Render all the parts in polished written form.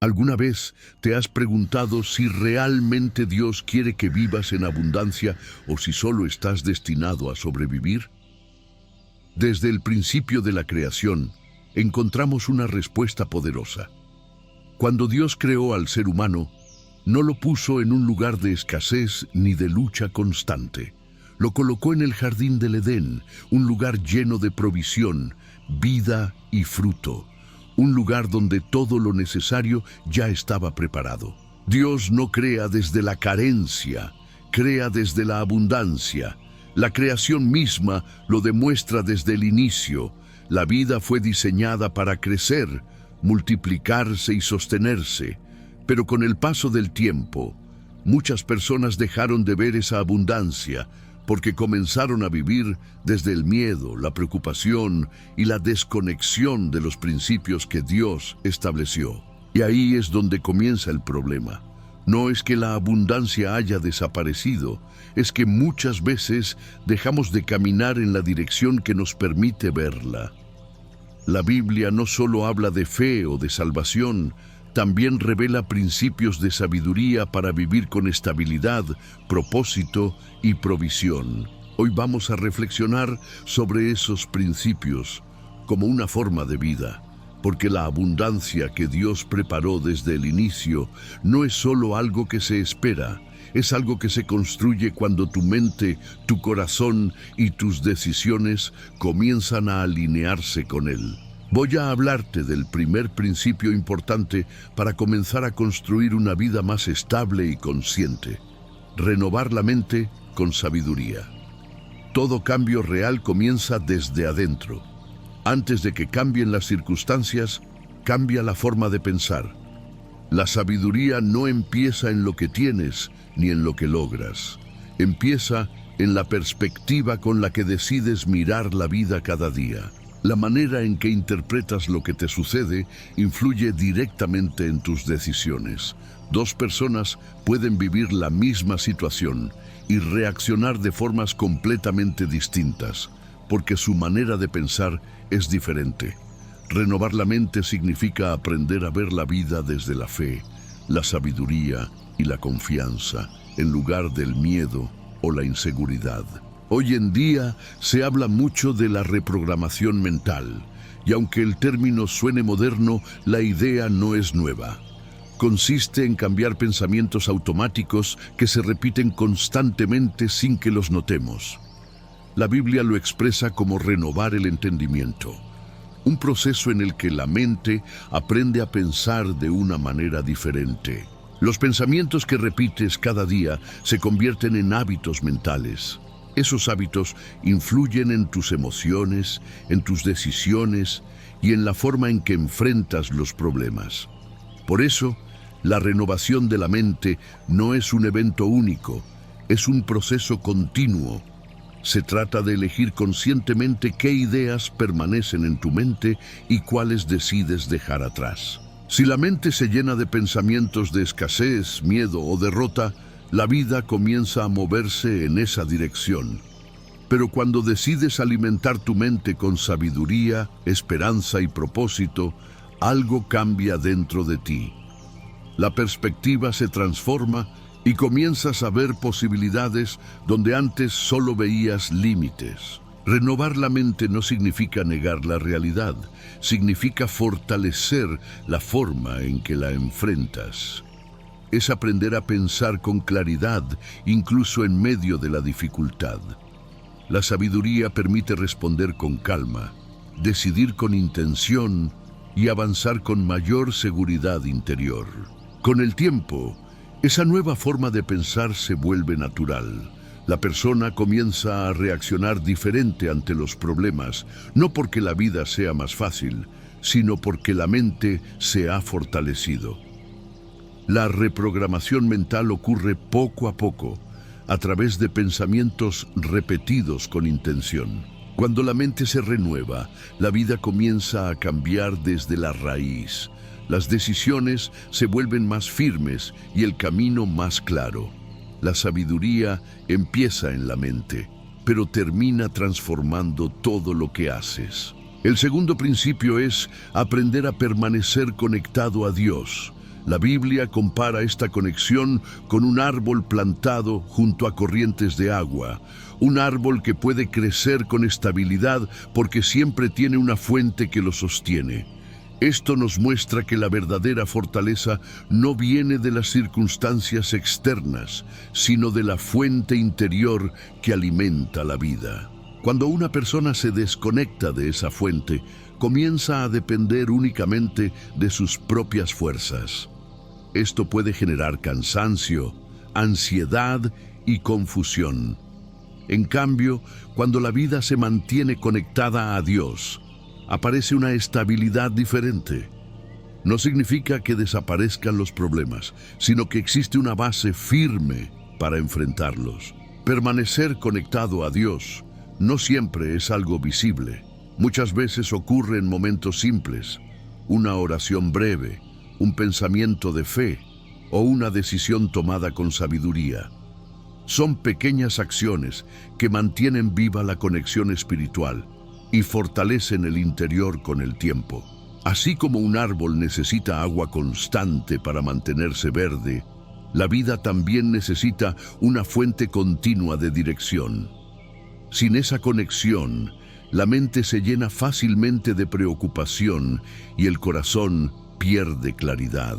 ¿Alguna vez te has preguntado si realmente Dios quiere que vivas en abundancia o si solo estás destinado a sobrevivir? Desde el principio de la creación, encontramos una respuesta poderosa. Cuando Dios creó al ser humano, no lo puso en un lugar de escasez ni de lucha constante. Lo colocó en el jardín del Edén, un lugar lleno de provisión, vida y fruto. Un lugar donde todo lo necesario ya estaba preparado. Dios no crea desde la carencia, crea desde la abundancia. La creación misma lo demuestra desde el inicio. La vida fue diseñada para crecer, multiplicarse y sostenerse. Pero con el paso del tiempo, muchas personas dejaron de ver esa abundancia porque comenzaron a vivir desde el miedo, la preocupación y la desconexión de los principios que Dios estableció. Y ahí es donde comienza el problema. No es que la abundancia haya desaparecido, es que muchas veces dejamos de caminar en la dirección que nos permite verla. La Biblia no solo habla de fe o de salvación, también revela principios de sabiduría para vivir con estabilidad, propósito y provisión. Hoy vamos a reflexionar sobre esos principios como una forma de vida, porque la abundancia que Dios preparó desde el inicio no es solo algo que se espera, es algo que se construye cuando tu mente, tu corazón y tus decisiones comienzan a alinearse con Él. Voy a hablarte del primer principio importante para comenzar a construir una vida más estable y consciente. Renovar la mente con sabiduría. Todo cambio real comienza desde adentro. Antes de que cambien las circunstancias, cambia la forma de pensar. La sabiduría no empieza en lo que tienes ni en lo que logras. Empieza en la perspectiva con la que decides mirar la vida cada día. La manera en que interpretas lo que te sucede influye directamente en tus decisiones. Dos personas pueden vivir la misma situación y reaccionar de formas completamente distintas, porque su manera de pensar es diferente. Renovar la mente significa aprender a ver la vida desde la fe, la sabiduría y la confianza, en lugar del miedo o la inseguridad. Hoy en día se habla mucho de la reprogramación mental, y aunque el término suene moderno, la idea no es nueva. Consiste en cambiar pensamientos automáticos que se repiten constantemente sin que los notemos. La Biblia lo expresa como renovar el entendimiento, un proceso en el que la mente aprende a pensar de una manera diferente. Los pensamientos que repites cada día se convierten en hábitos mentales. Esos hábitos influyen en tus emociones, en tus decisiones y en la forma en que enfrentas los problemas. Por eso, la renovación de la mente no es un evento único, es un proceso continuo. Se trata de elegir conscientemente qué ideas permanecen en tu mente y cuáles decides dejar atrás. Si la mente se llena de pensamientos de escasez, miedo o derrota, la vida comienza a moverse en esa dirección. Pero cuando decides alimentar tu mente con sabiduría, esperanza y propósito, algo cambia dentro de ti. La perspectiva se transforma y comienzas a ver posibilidades donde antes solo veías límites. Renovar la mente no significa negar la realidad, significa fortalecer la forma en que la enfrentas. Es aprender a pensar con claridad, incluso en medio de la dificultad. La sabiduría permite responder con calma, decidir con intención y avanzar con mayor seguridad interior. Con el tiempo, esa nueva forma de pensar se vuelve natural. La persona comienza a reaccionar diferente ante los problemas, no porque la vida sea más fácil, sino porque la mente se ha fortalecido. La reprogramación mental ocurre poco a poco, a través de pensamientos repetidos con intención. Cuando la mente se renueva, la vida comienza a cambiar desde la raíz. Las decisiones se vuelven más firmes y el camino más claro. La sabiduría empieza en la mente, pero termina transformando todo lo que haces. El segundo principio es aprender a permanecer conectado a Dios. La Biblia compara esta conexión con un árbol plantado junto a corrientes de agua, un árbol que puede crecer con estabilidad porque siempre tiene una fuente que lo sostiene. Esto nos muestra que la verdadera fortaleza no viene de las circunstancias externas, sino de la fuente interior que alimenta la vida. Cuando una persona se desconecta de esa fuente, comienza a depender únicamente de sus propias fuerzas. Esto puede generar cansancio, ansiedad y confusión. En cambio, cuando la vida se mantiene conectada a Dios, aparece una estabilidad diferente. No significa que desaparezcan los problemas, sino que existe una base firme para enfrentarlos. Permanecer conectado a Dios no siempre es algo visible. Muchas veces ocurre en momentos simples, una oración breve, un pensamiento de fe o una decisión tomada con sabiduría. Son pequeñas acciones que mantienen viva la conexión espiritual y fortalecen el interior con el tiempo. Así como un árbol necesita agua constante para mantenerse verde, la vida también necesita una fuente continua de dirección. Sin esa conexión, la mente se llena fácilmente de preocupación y el corazón pierde claridad.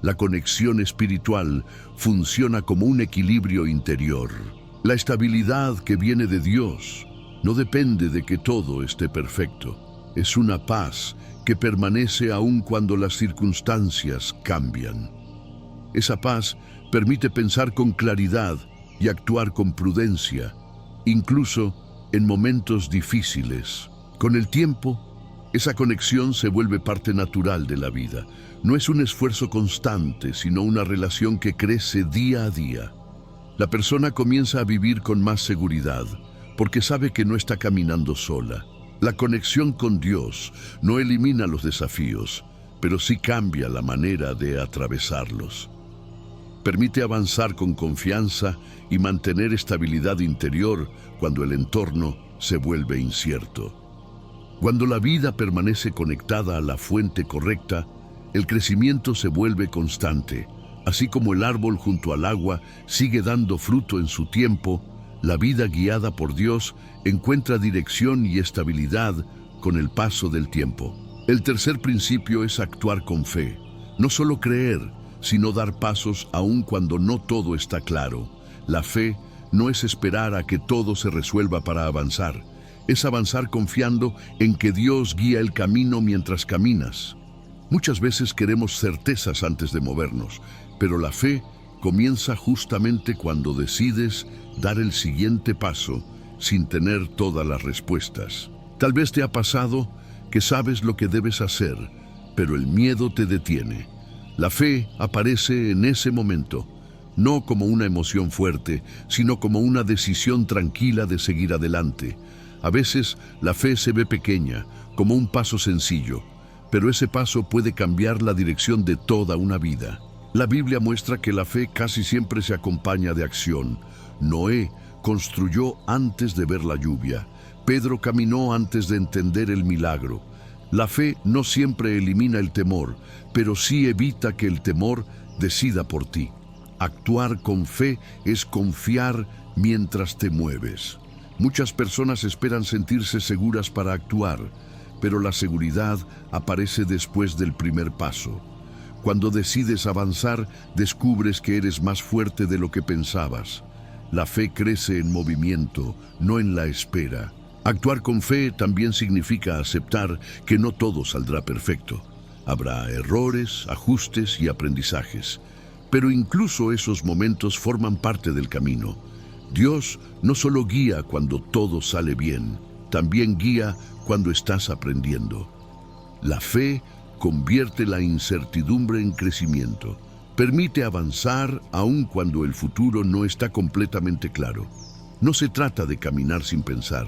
La conexión espiritual funciona como un equilibrio interior. La estabilidad que viene de Dios no depende de que todo esté perfecto. Es una paz que permanece aun cuando las circunstancias cambian. Esa paz permite pensar con claridad y actuar con prudencia, incluso en momentos difíciles. Con el tiempo, esa conexión se vuelve parte natural de la vida. No es un esfuerzo constante, sino una relación que crece día a día. La persona comienza a vivir con más seguridad, porque sabe que no está caminando sola. La conexión con Dios no elimina los desafíos, pero sí cambia la manera de atravesarlos. Permite avanzar con confianza y mantener estabilidad interior cuando el entorno se vuelve incierto. Cuando la vida permanece conectada a la fuente correcta, el crecimiento se vuelve constante. Así como el árbol junto al agua sigue dando fruto en su tiempo, la vida guiada por Dios encuentra dirección y estabilidad con el paso del tiempo. El tercer principio es actuar con fe. No solo creer, sino dar pasos aun cuando no todo está claro. La fe no es esperar a que todo se resuelva para avanzar. Es avanzar confiando en que Dios guía el camino mientras caminas. Muchas veces queremos certezas antes de movernos, pero la fe comienza justamente cuando decides dar el siguiente paso sin tener todas las respuestas. Tal vez te ha pasado que sabes lo que debes hacer, pero el miedo te detiene. La fe aparece en ese momento, no como una emoción fuerte, sino como una decisión tranquila de seguir adelante. A veces la fe se ve pequeña, como un paso sencillo, pero ese paso puede cambiar la dirección de toda una vida. La Biblia muestra que la fe casi siempre se acompaña de acción. Noé construyó antes de ver la lluvia. Pedro caminó antes de entender el milagro. La fe no siempre elimina el temor, pero sí evita que el temor decida por ti. Actuar con fe es confiar mientras te mueves. Muchas personas esperan sentirse seguras para actuar, pero la seguridad aparece después del primer paso. Cuando decides avanzar, descubres que eres más fuerte de lo que pensabas. La fe crece en movimiento, no en la espera. Actuar con fe también significa aceptar que no todo saldrá perfecto. Habrá errores, ajustes y aprendizajes. Pero incluso esos momentos forman parte del camino. Dios no solo guía cuando todo sale bien, también guía cuando estás aprendiendo. La fe convierte la incertidumbre en crecimiento. Permite avanzar aun cuando el futuro no está completamente claro. No se trata de caminar sin pensar,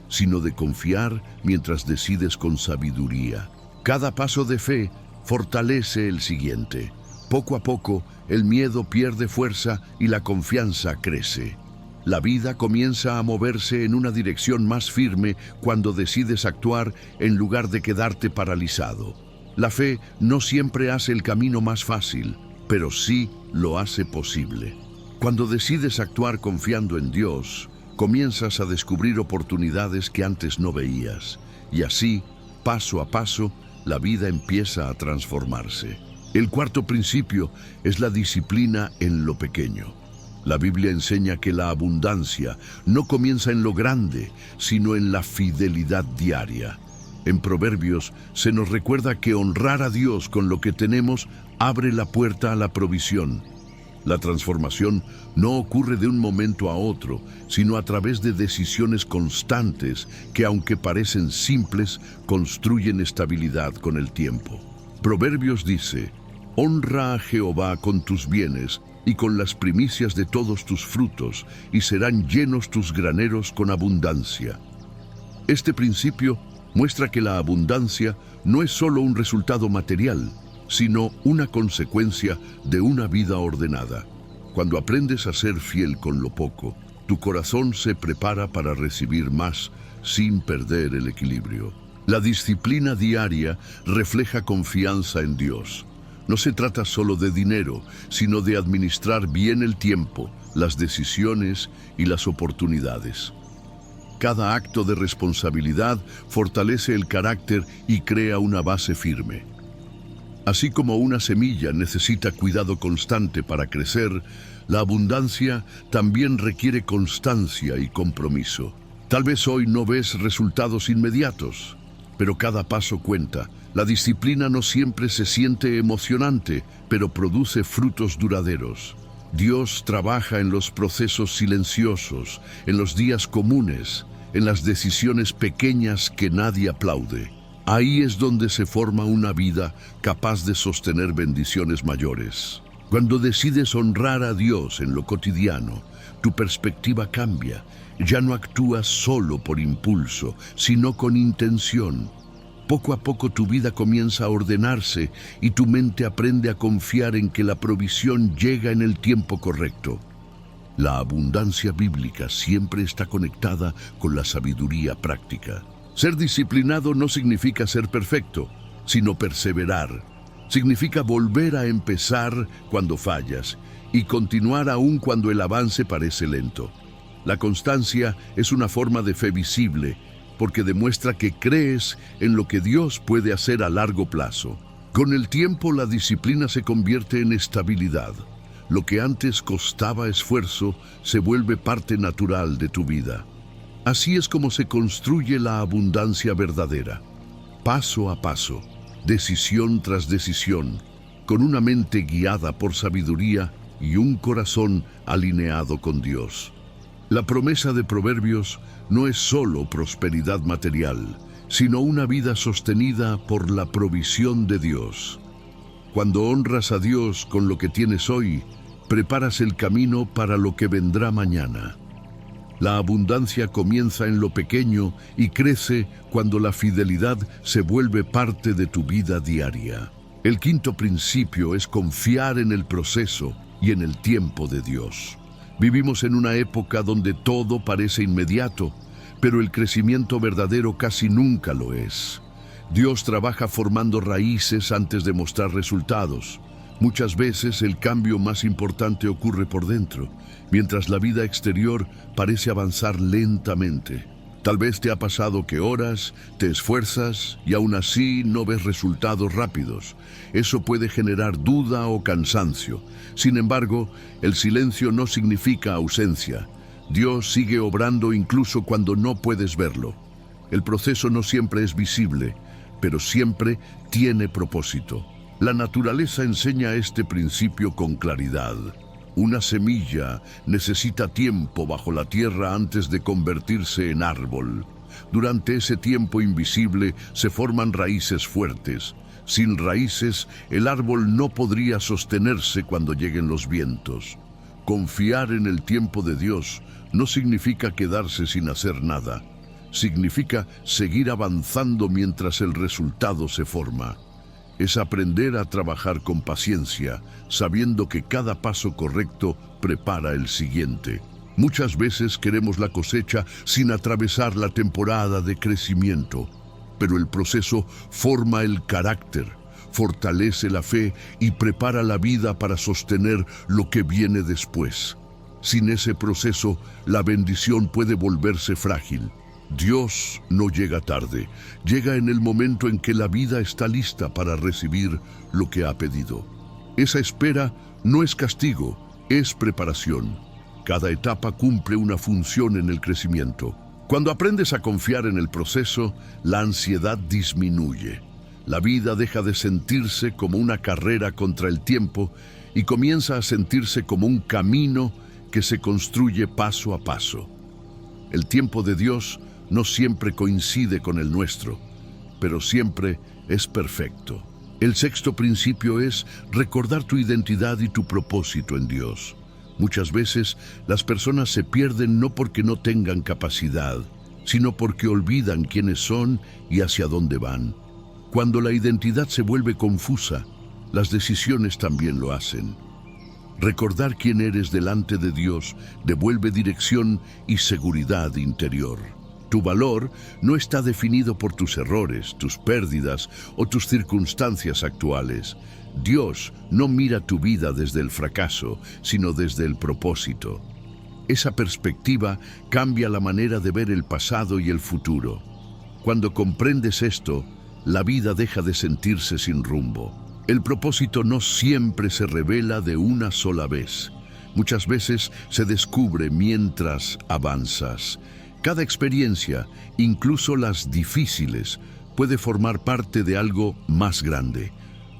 sino de confiar mientras decides con sabiduría. Cada paso de fe fortalece el siguiente. Poco a poco, el miedo pierde fuerza y la confianza crece. La vida comienza a moverse en una dirección más firme cuando decides actuar en lugar de quedarte paralizado. La fe no siempre hace el camino más fácil, pero sí lo hace posible. Cuando decides actuar confiando en Dios, comienzas a descubrir oportunidades que antes no veías, y así, paso a paso, la vida empieza a transformarse. El cuarto principio es la disciplina en lo pequeño. La Biblia enseña que la abundancia no comienza en lo grande, sino en la fidelidad diaria. En Proverbios se nos recuerda que honrar a Dios con lo que tenemos abre la puerta a la provisión. La transformación no ocurre de un momento a otro, sino a través de decisiones constantes que, aunque parecen simples, construyen estabilidad con el tiempo. Proverbios dice: honra a Jehová con tus bienes y con las primicias de todos tus frutos, y serán llenos tus graneros con abundancia. Este principio muestra que la abundancia no es solo un resultado material, sino una consecuencia de una vida ordenada. Cuando aprendes a ser fiel con lo poco, tu corazón se prepara para recibir más sin perder el equilibrio. La disciplina diaria refleja confianza en Dios. No se trata solo de dinero, sino de administrar bien el tiempo, las decisiones y las oportunidades. Cada acto de responsabilidad fortalece el carácter y crea una base firme. Así como una semilla necesita cuidado constante para crecer, la abundancia también requiere constancia y compromiso. Tal vez hoy no ves resultados inmediatos, pero cada paso cuenta. La disciplina no siempre se siente emocionante, pero produce frutos duraderos. Dios trabaja en los procesos silenciosos, en los días comunes, en las decisiones pequeñas que nadie aplaude. Ahí es donde se forma una vida capaz de sostener bendiciones mayores. Cuando decides honrar a Dios en lo cotidiano, tu perspectiva cambia. Ya no actúas solo por impulso, sino con intención. Poco a poco tu vida comienza a ordenarse y tu mente aprende a confiar en que la provisión llega en el tiempo correcto. La abundancia bíblica siempre está conectada con la sabiduría práctica. Ser disciplinado no significa ser perfecto, sino perseverar. Significa volver a empezar cuando fallas y continuar aún cuando el avance parece lento. La constancia es una forma de fe visible, porque demuestra que crees en lo que Dios puede hacer a largo plazo. Con el tiempo, la disciplina se convierte en estabilidad. Lo que antes costaba esfuerzo se vuelve parte natural de tu vida. Así es como se construye la abundancia verdadera, paso a paso, decisión tras decisión, con una mente guiada por sabiduría y un corazón alineado con Dios. La promesa de Proverbios no es solo prosperidad material, sino una vida sostenida por la provisión de Dios. Cuando honras a Dios con lo que tienes hoy, preparas el camino para lo que vendrá mañana. La abundancia comienza en lo pequeño y crece cuando la fidelidad se vuelve parte de tu vida diaria. El quinto principio es confiar en el proceso y en el tiempo de Dios. Vivimos en una época donde todo parece inmediato, pero el crecimiento verdadero casi nunca lo es. Dios trabaja formando raíces antes de mostrar resultados. Muchas veces el cambio más importante ocurre por dentro, mientras la vida exterior parece avanzar lentamente. Tal vez te ha pasado que oras, te esfuerzas y aún así no ves resultados rápidos. Eso puede generar duda o cansancio. Sin embargo, el silencio no significa ausencia. Dios sigue obrando incluso cuando no puedes verlo. El proceso no siempre es visible, pero siempre tiene propósito. La naturaleza enseña este principio con claridad. Una semilla necesita tiempo bajo la tierra antes de convertirse en árbol. Durante ese tiempo invisible se forman raíces fuertes. Sin raíces, el árbol no podría sostenerse cuando lleguen los vientos. Confiar en el tiempo de Dios no significa quedarse sin hacer nada. Significa seguir avanzando mientras el resultado se forma. Es aprender a trabajar con paciencia, sabiendo que cada paso correcto prepara el siguiente. Muchas veces queremos la cosecha sin atravesar la temporada de crecimiento, pero el proceso forma el carácter, fortalece la fe y prepara la vida para sostener lo que viene después. Sin ese proceso, la bendición puede volverse frágil. Dios no llega tarde, llega en el momento en que la vida está lista para recibir lo que ha pedido. Esa espera no es castigo, es preparación. Cada etapa cumple una función en el crecimiento. Cuando aprendes a confiar en el proceso, la ansiedad disminuye. La vida deja de sentirse como una carrera contra el tiempo y comienza a sentirse como un camino que se construye paso a paso. El tiempo de Dios no siempre coincide con el nuestro, pero siempre es perfecto. El sexto principio es recordar tu identidad y tu propósito en Dios. Muchas veces las personas se pierden no porque no tengan capacidad, sino porque olvidan quiénes son y hacia dónde van. Cuando la identidad se vuelve confusa, las decisiones también lo hacen. Recordar quién eres delante de Dios devuelve dirección y seguridad interior. Tu valor no está definido por tus errores, tus pérdidas o tus circunstancias actuales. Dios no mira tu vida desde el fracaso, sino desde el propósito. Esa perspectiva cambia la manera de ver el pasado y el futuro. Cuando comprendes esto, la vida deja de sentirse sin rumbo. El propósito no siempre se revela de una sola vez. Muchas veces se descubre mientras avanzas. Cada experiencia, incluso las difíciles, puede formar parte de algo más grande.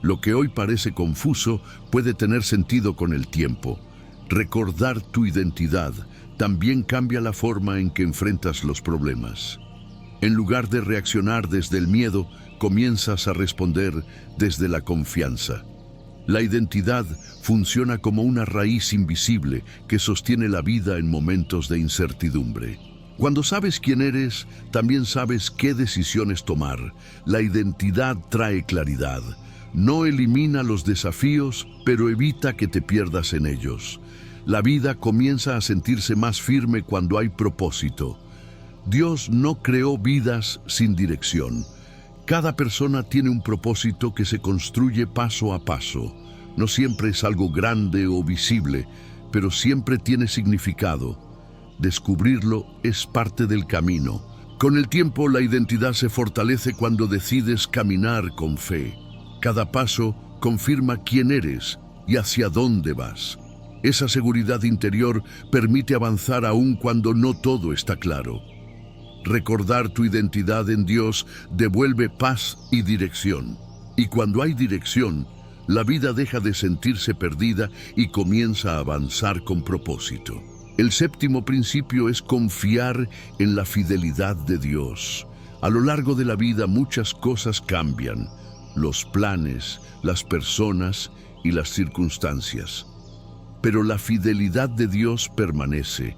Lo que hoy parece confuso puede tener sentido con el tiempo. Recordar tu identidad también cambia la forma en que enfrentas los problemas. En lugar de reaccionar desde el miedo, comienzas a responder desde la confianza. La identidad funciona como una raíz invisible que sostiene la vida en momentos de incertidumbre. Cuando sabes quién eres, también sabes qué decisiones tomar. La identidad trae claridad. No elimina los desafíos, pero evita que te pierdas en ellos. La vida comienza a sentirse más firme cuando hay propósito. Dios no creó vidas sin dirección. Cada persona tiene un propósito que se construye paso a paso. No siempre es algo grande o visible, pero siempre tiene significado. Descubrirlo es parte del camino. Con el tiempo, la identidad se fortalece cuando decides caminar con fe. Cada paso confirma quién eres y hacia dónde vas. Esa seguridad interior permite avanzar aún cuando no todo está claro. Recordar tu identidad en Dios devuelve paz y dirección. Y cuando hay dirección, la vida deja de sentirse perdida y comienza a avanzar con propósito. El séptimo principio es confiar en la fidelidad de Dios. A lo largo de la vida muchas cosas cambian. Los planes, las personas y las circunstancias. Pero la fidelidad de Dios permanece.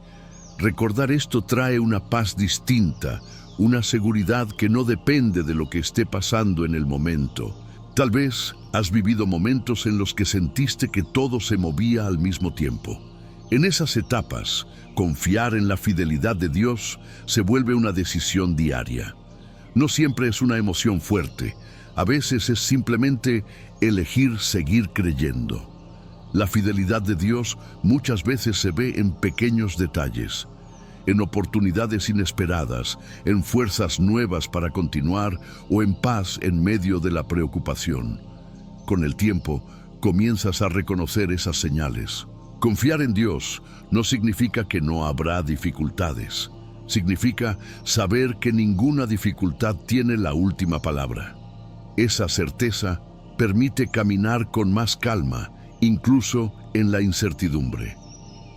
Recordar esto trae una paz distinta, una seguridad que no depende de lo que esté pasando en el momento. Tal vez has vivido momentos en los que sentiste que todo se movía al mismo tiempo. En esas etapas, confiar en la fidelidad de Dios se vuelve una decisión diaria. No siempre es una emoción fuerte. A veces es simplemente elegir seguir creyendo. La fidelidad de Dios muchas veces se ve en pequeños detalles, en oportunidades inesperadas, en fuerzas nuevas para continuar o en paz en medio de la preocupación. Con el tiempo, comienzas a reconocer esas señales. Confiar en Dios no significa que no habrá dificultades. Significa saber que ninguna dificultad tiene la última palabra. Esa certeza permite caminar con más calma, incluso en la incertidumbre.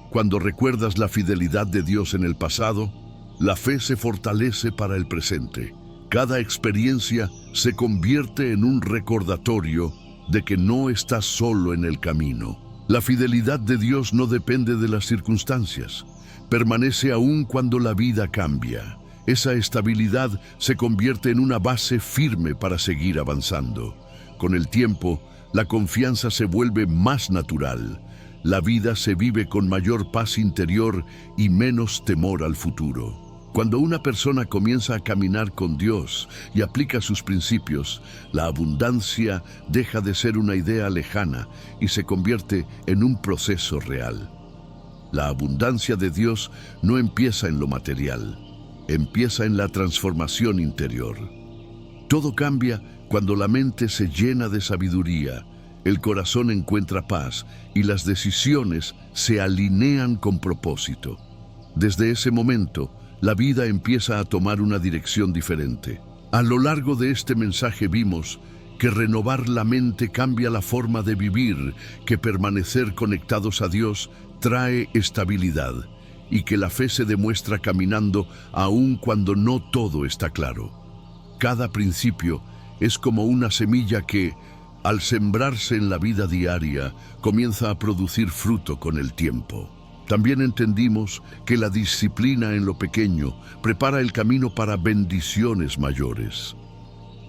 Cuando recuerdas la fidelidad de Dios en el pasado, la fe se fortalece para el presente. Cada experiencia se convierte en un recordatorio de que no estás solo en el camino. La fidelidad de Dios no depende de las circunstancias. Permanece aún cuando la vida cambia. Esa estabilidad se convierte en una base firme para seguir avanzando. Con el tiempo, la confianza se vuelve más natural. La vida se vive con mayor paz interior y menos temor al futuro. Cuando una persona comienza a caminar con Dios y aplica sus principios, la abundancia deja de ser una idea lejana y se convierte en un proceso real. La abundancia de Dios no empieza en lo material, empieza en la transformación interior. Todo cambia cuando la mente se llena de sabiduría, el corazón encuentra paz y las decisiones se alinean con propósito. Desde ese momento, la vida empieza a tomar una dirección diferente. A lo largo de este mensaje vimos que renovar la mente cambia la forma de vivir, que permanecer conectados a Dios trae estabilidad y que la fe se demuestra caminando aun cuando no todo está claro. Cada principio es como una semilla que, al sembrarse en la vida diaria, comienza a producir fruto con el tiempo. También entendimos que la disciplina en lo pequeño prepara el camino para bendiciones mayores.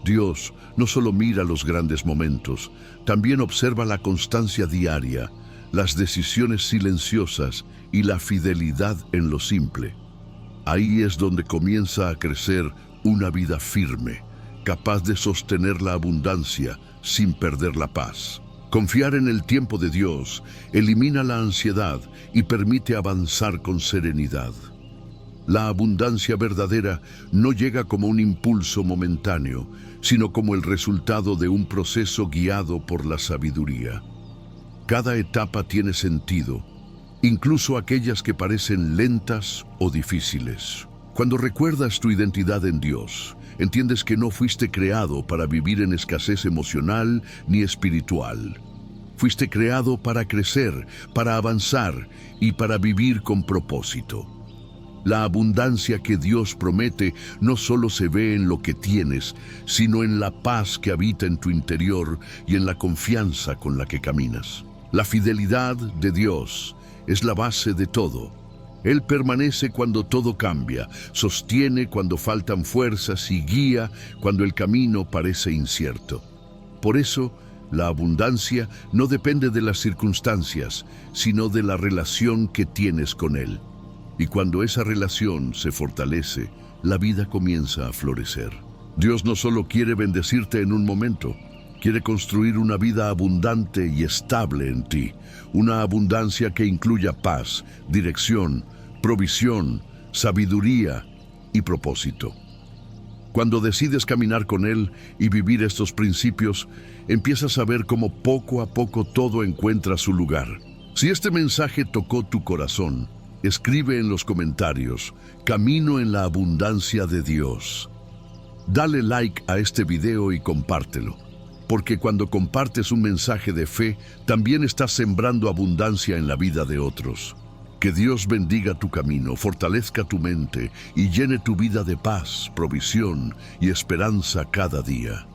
Dios no solo mira los grandes momentos, también observa la constancia diaria, las decisiones silenciosas y la fidelidad en lo simple. Ahí es donde comienza a crecer una vida firme, capaz de sostener la abundancia sin perder la paz. Confiar en el tiempo de Dios elimina la ansiedad y permite avanzar con serenidad. La abundancia verdadera no llega como un impulso momentáneo, sino como el resultado de un proceso guiado por la sabiduría. Cada etapa tiene sentido, incluso aquellas que parecen lentas o difíciles. Cuando recuerdas tu identidad en Dios, entiendes que no fuiste creado para vivir en escasez emocional ni espiritual. Fuiste creado para crecer, para avanzar y para vivir con propósito. La abundancia que Dios promete no solo se ve en lo que tienes, sino en la paz que habita en tu interior y en la confianza con la que caminas. La fidelidad de Dios es la base de todo. Él permanece cuando todo cambia, sostiene cuando faltan fuerzas y guía cuando el camino parece incierto. Por eso, la abundancia no depende de las circunstancias, sino de la relación que tienes con Él. Y cuando esa relación se fortalece, la vida comienza a florecer. Dios no solo quiere bendecirte en un momento, quiere construir una vida abundante y estable en ti, una abundancia que incluya paz, dirección, provisión, sabiduría y propósito. Cuando decides caminar con Él y vivir estos principios, empiezas a ver cómo poco a poco todo encuentra su lugar. Si este mensaje tocó tu corazón, escribe en los comentarios: Camino en la abundancia de Dios. Dale like a este video y compártelo, porque cuando compartes un mensaje de fe, también estás sembrando abundancia en la vida de otros. Que Dios bendiga tu camino, fortalezca tu mente y llene tu vida de paz, provisión y esperanza cada día.